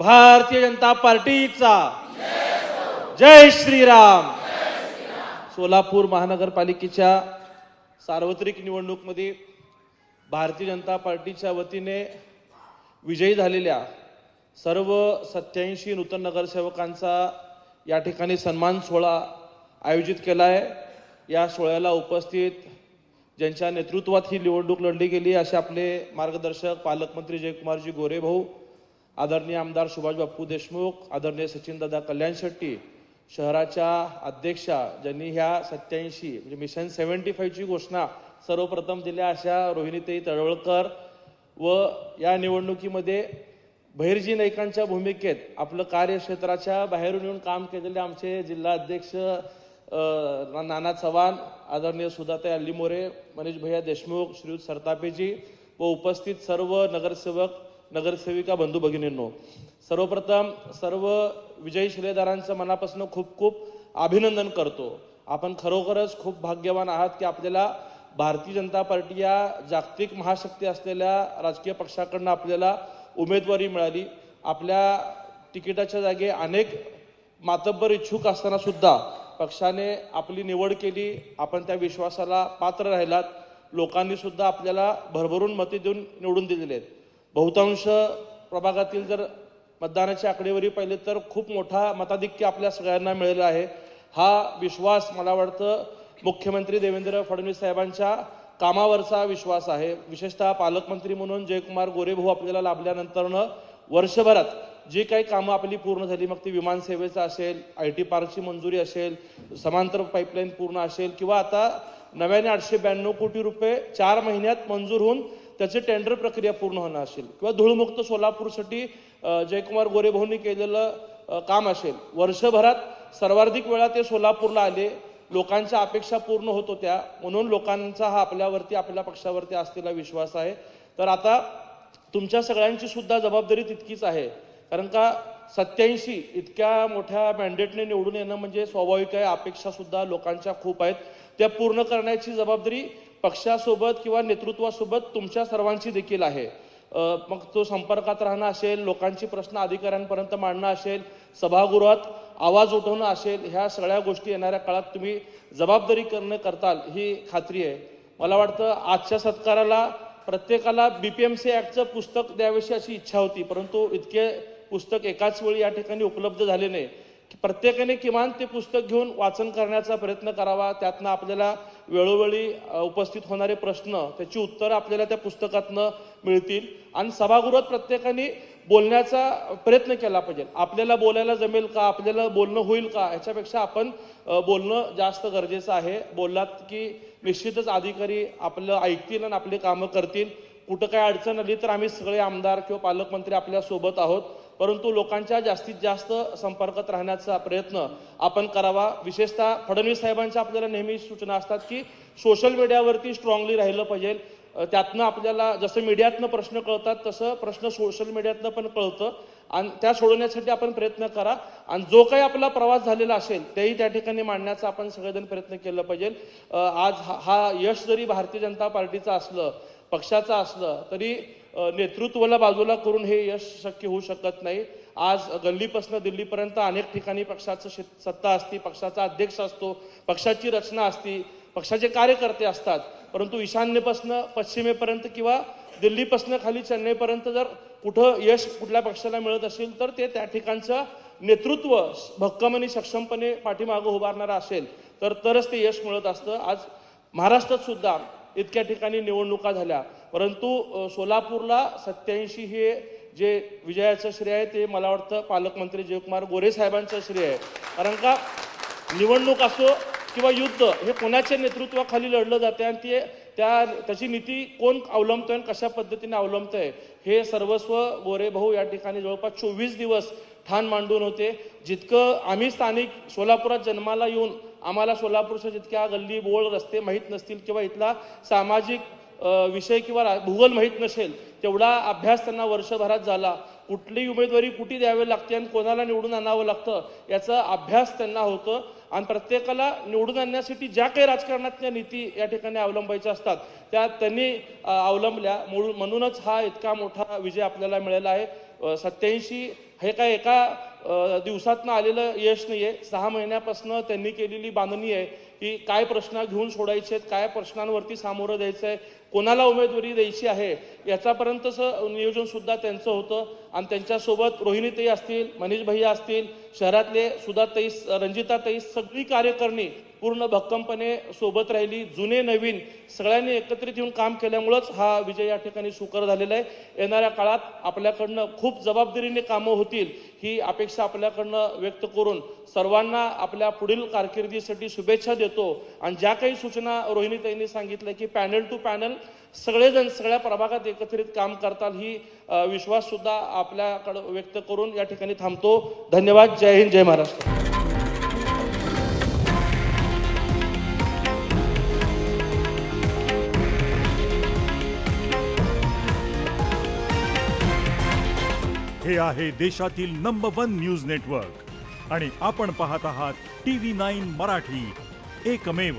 भारतीय जनता पार्टीचा जय श्रीराम। सोलापूर महानगरपालिकेच्या सार्वत्रिक निवडणुकीमध्ये भारतीय जनता पार्टीच्या वतीने विजयी झालेल्या सर्व 87 नूतन नगरसेवकांचा या ठिकाणी सन्मान सोहळा आयोजित केला आहे। या सोहळ्याला उपस्थित ज्यांच्या नेतृत्वात ही निवडणूक लढली गेली असे आपले मार्गदर्शक पालकमंत्री जयकुमारजी गोरे भाऊ, आदरणीय आमदार सुभाष बापू देशमुख, आदरणीय सचिन दादा कल्याण शेट्टी, शहराच्या अध्यक्षा ज्यांनी ह्या 87 म्हणजे मिशन 75 ची घोषणा सर्वप्रथम दिल्या अशा रोहिणीताई तळवळकर व या निवडणुकीमध्ये बहिर्जी नाईकांच्या भूमिकेत आपलं कार्यक्षेत्राच्या बाहेरून येऊन काम केलेले आमचे जिल्हा अध्यक्ष नाना चव्हाण, आदरणीय सुधाताई अल्लीमोरे, मनीष भैया देशमुख, श्रीयुत सरतापेजी व उपस्थित सर्व नगरसेवक नगरसेविका बंधू भगिनींनो, सर्वप्रथम सर्व विजयी शिलेदारांचं मनापासून खूप खूप अभिनंदन करतो। आपण खरोखरच खूप भाग्यवान आहात की आपल्याला भारतीय जनता पार्टी या जागतिक महाशक्ती असलेल्या राजकीय पक्षाकडून आपल्याला उमेदवारी मिळाली। आपल्या तिकिटाच्या जागी अनेक मातब्बर इच्छुक असताना सुद्धा पक्षाने आपली निवड केली। आपण त्या विश्वासाला पात्र राहिलात। लोकांनी सुद्धा आपल्याला भरभरून मते देऊन निवडून दिलेले आहेत। बहुतांश प्रभागातील जर मतदानाची आकडेवारी पाहिली तर खूप मोठा मताधिक्य आपल्या सगळ्यांना मिळाला आहे। हा विश्वास मला वाटतं मुख्यमंत्री देवेंद्र फडणवीस साहेबांच्या कामावरचा विश्वास आहे। विशेषतः पालकमंत्री म्हणून जयकुमार गोरे भाऊ आपल्याला लाभल्यानंतरनं वर्षभरात जी काही कामं आपली पूर्ण झाली, मग ती विमानसेवेचं असेल, IT पार्कची मंजुरी असेल, समांतर पाईपलाईन पूर्ण असेल किंवा आता नव्याने 892 कोटी रुपये 4 महिन्यात मंजूर होऊन त्याचे टेंडर प्रक्रिया पूर्ण होणं असेल किंवा धूळमुक्त सोलापूरसाठी जयकुमार गोरे भाऊंनी केलेलं काम असेल। वर्षभरात सर्वाधिक वेळा ते सोलापूरला आले, लोकांच्या अपेक्षा पूर्ण होत होत्या, म्हणून लोकांचा हा आपल्यावरती आपल्या पक्षावरती असलेला विश्वास आहे। तर आता तुमच्या सगळ्यांची सुद्धा जबाबदारी तितकीच आहे, कारण का 87 इतक्या मोठ्या मॅन्डेटने निवडून येणं म्हणजे स्वाभाविक आहे। अपेक्षा सुद्धा लोकांच्या खूप आहेत, त्या पूर्ण करण्याची जबाबदारी पक्षासोबत किंवा नेतृत्वासोबत तुमच्या सर्वांची देखील आहे। मग तो संपर्कात राहणं असेल, लोकांची प्रश्न अधिकाऱ्यांपर्यंत मांडणं असेल, सभागृहात आवाज उठवणं असेल, ह्या सगळ्या गोष्टी येणाऱ्या काळात तुम्ही जबाबदारी करताल ही खात्री आहे। मला वाटतं आजच्या सत्काराला प्रत्येकाला BPMC ॲक्टचं पुस्तक द्यावीशी अशी इच्छा होती, परंतु इतके पुस्तक एकाच वेळी या ठिकाणी उपलब्ध झाले नाही। प्रत्येकाने किमान ते पुस्तक घेऊन वाचन करण्याचा प्रयत्न करावा। त्यातनं आपल्याला वेळोवेळी उपस्थित होणारे प्रश्न त्याची उत्तरं आपल्याला त्या पुस्तकातनं मिळतील आणि सभागृहात प्रत्येकाने बोलण्याचा प्रयत्न केला पाहिजे। आपल्याला बोलायला जमेल का, आपल्याला बोलणं होईल का, याच्यापेक्षा आपण बोलणं जास्त गरजेचं आहे। बोललात की निश्चितच अधिकारी आपलं ऐकतील आणि आपली कामं करतील। कुठं काय अडचण आली तर आम्ही सगळे आमदार किंवा पालकमंत्री आपल्या सोबत आहोत, परंतु लोकांच्या जास्तीत जास्त संपर्कात राहण्याचा प्रयत्न आपण करावा। विशेषतः फडणवीस साहेबांच्या आपल्याला नेहमी सूचना असतात की सोशल मीडियावरती स्ट्रॉंगली राहिलं पाहिजे। त्यातनं आपल्याला जसं मीडियातनं प्रश्न कळतात तसं प्रश्न सोशल मीडियातनं पण कळतं आणि त्या सोडवण्यासाठी आपण प्रयत्न करा आणि जो काही आपला प्रवास झालेला असेल तेही त्या ठिकाणी मांडण्याचा आपण सगळेजण प्रयत्न केला पाहिजे। आज हा यश जरी भारतीय जनता पार्टीचं असलं, पक्षाचं असलं, तरी नेतृत्वाला बाजूला करून हे यश शक्य होऊ शकत नाही। आज गल्लीपासून दिल्लीपर्यंत अनेक ठिकाणी पक्षाचं सत्ता असते, पक्षाचा अध्यक्ष असतो, पक्षाची रचना असते, पक्षाचे कार्यकर्ते असतात, परंतु ईशान्येपासून पश्चिमेपर्यंत किंवा दिल्लीपासून खाली चेन्नईपर्यंत जर कुठं यश कुठल्या पक्षाला मिळत असेल तर ते त्या ठिकाणचं नेतृत्व भक्कम आणि सक्षमपणे पाठीमागं उभारणारा असेल तरच ते यश मिळत असतं। आज महाराष्ट्रात सुद्धा इतक्या ठिकाणी निवडणुका झाल्या, परंतु सोलापूरला 87 हे जे विजयाचं श्रेय आहे ते मला वाटतं पालकमंत्री जयकुमार गोरे साहेबांचं श्रेय आहे। कारण का निवडणूक असो किंवा युद्ध हे कोणाच्या नेतृत्वाखाली लढलं जाते आणि त्याची नीती कोण अवलंबतोय आणि कशा पद्धतीने अवलंबतोय हे सर्वस्व गोरे भाऊ या ठिकाणी जवळपास 24 दिवस ठाण मांडून होते। जितकं आम्ही स्थानिक सोलापुरात जन्माला येऊन आम्हाला सोलापूरच्या जितक्या गल्ली बोळ रस्ते माहीत नसतील किंवा इथला सामाजिक विषय किंवा भूगोल माहीत नसेल तेवढा अभ्यास त्यांना वर्षभरात झाला। कुठली उमेदवारी कुठे द्यावी लागते आणि कोणाला निवडून आणावं लागतं याचा अभ्यास त्यांना होतं आणि प्रत्येकाला निवडून आणण्यासाठी ज्या काही राजकारणातल्या नीती या ठिकाणी अवलंबायच्या असतात त्या त्यांनी अवलंबल्या, म्हणूनच हा इतका मोठा विजय आपल्याला मिळाला आहे। 87 हे काय एका दिवसातनं आलेलं यश नाही आहे. 6 महिन्यापासून त्यांनी केलेली बांधणी आहे की काय प्रश्न घेऊन सोडायचे आहेत, काय प्रश्नांवरती सामोरं द्यायचं आहे, कोणाला उमेदवारी द्यायची आहे, याचापर्यंतचं नियोजन सुद्धा त्यांचं होतं. आणि त्यांच्यासोबत रोहिणीताई असतील, मनीष भैया असतील, शहरातले सुधाताई, रंजिताताई, सगळी कार्यकारिणी पूर्ण भक्कमपणे सोबत राहिली. जुने नवीन सगळ्यांनी एकत्रित येऊन काम केल्यामुळंच हा विजय या ठिकाणी सुकर झालेला आहे. येणाऱ्या काळात आपल्याकडनं खूप जबाबदारीने कामं होतील ही अपेक्षा आपल्याकडनं व्यक्त करून सर्वांना आपल्या पुढील कारकिर्दीसाठी शुभेच्छा देतो. आणि ज्या काही सूचना रोहिणीताईंनी सांगितलं की पॅनल टू पॅनल सगळेजण सगळ्या प्रभागात एकत्रित काम करताल ही विश्वास सुद्धा आपल्याकडं व्यक्त करून या ठिकाणी थांबतो. धन्यवाद. जय हिंद, जय महाराष्ट्र. हे आहे देशातील नंबर 1 न्यूज नेटवर्क आणि आपण पाहत आहात TV9 मराठी, एकमेव.